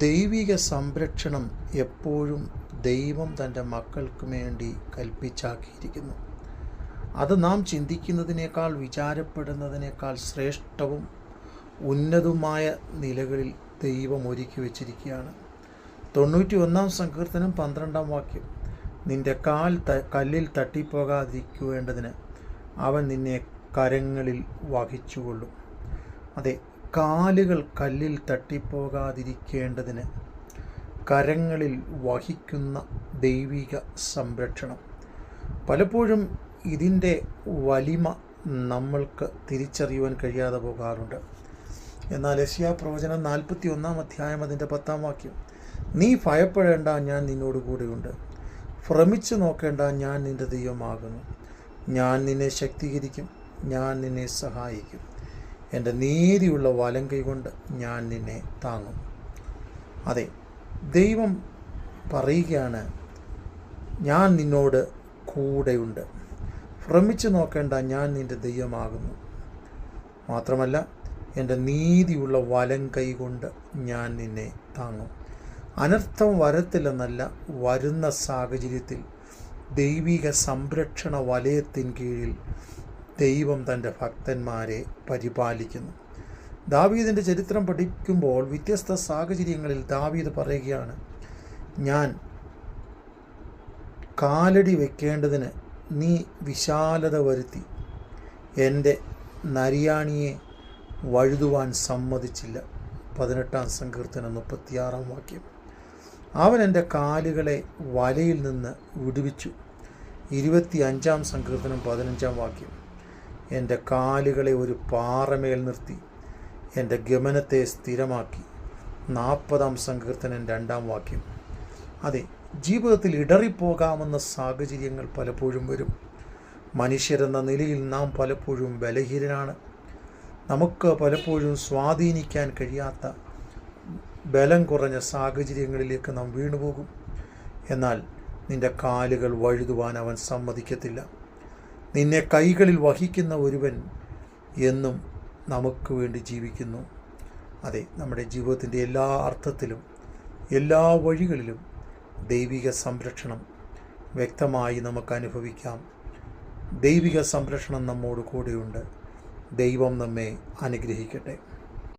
ദൈവിക സംരക്ഷണം എപ്പോഴും ദൈവം തൻ്റെ മക്കൾക്ക് വേണ്ടി കൽപ്പിച്ചാക്കിയിരിക്കുന്നു. അത് നാം ചിന്തിക്കുന്നതിനേക്കാൾ വിചാരപ്പെടുന്നതിനേക്കാൾ ശ്രേഷ്ഠവും ഉന്നതവുമായ നിലകളിൽ ദൈവം ഒരുക്കി വച്ചിരിക്കുകയാണ്. 91 സങ്കീർത്തനം 12 വാക്യം, നിന്റെ കാൽ കല്ലിൽ തട്ടിപ്പോകാതിരിക്കേണ്ടതിന് അവൻ നിന്നെ കരങ്ങളിൽ വഹിച്ചുകൊള്ളും. അതെ, കാലുകൾ കല്ലിൽ തട്ടിപ്പോകാതിരിക്കേണ്ടതിന് കരങ്ങളിൽ വഹിക്കുന്ന ദൈവിക സംരക്ഷണം. പലപ്പോഴും ഇതിൻ്റെ വലിമ നമ്മൾക്ക് തിരിച്ചറിയുവാൻ കഴിയാതെ പോകാറുണ്ട്. എന്നാൽ യെശയ്യാ പ്രവചനം 41 അധ്യായം അതിൻ്റെ 10 വാക്യം, നീ ഭയപ്പെടേണ്ട, ഞാൻ നിന്നോട് കൂടെയുണ്ട്. ഭ്രമിച്ചു നോക്കേണ്ട, ഞാൻ നിൻ്റെ ദൈവമാകുന്നു. ഞാൻ നിന്നെ ശക്തീകരിക്കും, ഞാൻ നിന്നെ സഹായിക്കും. എൻ്റെ നീതിയുള്ള വലങ്കൈ കൊണ്ട് ഞാൻ നിന്നെ താങ്ങും. അതെ, ദൈവം പറയുകയാണ്, ഞാൻ നിന്നോട് കൂടെയുണ്ട്. ഭ്രമിച്ചു നോക്കേണ്ട, ഞാൻ നിൻ്റെ ദൈവമാകുന്നു. മാത്രമല്ല, എൻ്റെ നീതിയുള്ള വലങ്കൈ കൊണ്ട് ഞാൻ നിന്നെ താങ്ങും. അനർത്ഥം വരത്തില്ലെന്നല്ല, വരുന്ന സാഹചര്യത്തിൽ ദൈവിക സംരക്ഷണ വലയത്തിൻ കീഴിൽ ദൈവം തൻ്റെ ഭക്തന്മാരെ പരിപാലിക്കുന്നു. ദാവീദിൻ്റെ ചരിത്രം പഠിക്കുമ്പോൾ വ്യത്യസ്ത സാഹചര്യങ്ങളിൽ ദാവീദ് പറയുകയാണ്, ഞാൻ കാലടി വയ്ക്കേണ്ടതിന് നീ വിശാലത വരുത്തി, എൻ്റെ നരിയാണിയെ വഴുതുവാൻ സമ്മതിച്ചില്ല. 18 സങ്കീർത്തനം 36 വാക്യം, അവൻ എൻ്റെ കാലുകളെ വലയിൽ നിന്ന് വിടുവിച്ചു. 25 സങ്കീർത്തനം 15 വാക്യം, എൻ്റെ കാലുകളെ ഒരു പാറമേൽ നിർത്തി എൻ്റെ ഗമനത്തെ സ്ഥിരമാക്കി. 40 സങ്കീർത്തനം 2 വാക്യം. അതെ, ജീവിതത്തിൽ ഇടറിപ്പോകാമെന്ന സാഹചര്യങ്ങൾ പലപ്പോഴും വരും. മനുഷ്യരെന്ന നിലയിൽ നാം പലപ്പോഴും ബലഹീനരാണ്. നമുക്ക് പലപ്പോഴും സ്വാധീനിക്കാൻ കഴിയാത്ത ബലം കുറഞ്ഞ സാഹചര്യങ്ങളിലേക്ക് നാം വീണുപോകും. എന്നാൽ നിൻ്റെ കാലുകൾ വഴുതുവാൻ അവൻ സമ്മതിക്കത്തില്ല. നിന്നെ കൈകളിൽ വഹിക്കുന്ന ഒരുവൻ എന്നും നമുക്ക് വേണ്ടി ജീവിക്കുന്നു. അതെ, നമ്മുടെ ജീവിതത്തിൻ്റെ എല്ലാ അർത്ഥത്തിലും എല്ലാ വഴികളിലും ദൈവിക സംരക്ഷണം വ്യക്തമായി നമുക്ക് അനുഭവിക്കാം. ദൈവിക സംരക്ഷണം നമ്മോട് കൂടെയുണ്ട്. ദൈവം നമ്മെ അനുഗ്രഹിക്കട്ടെ.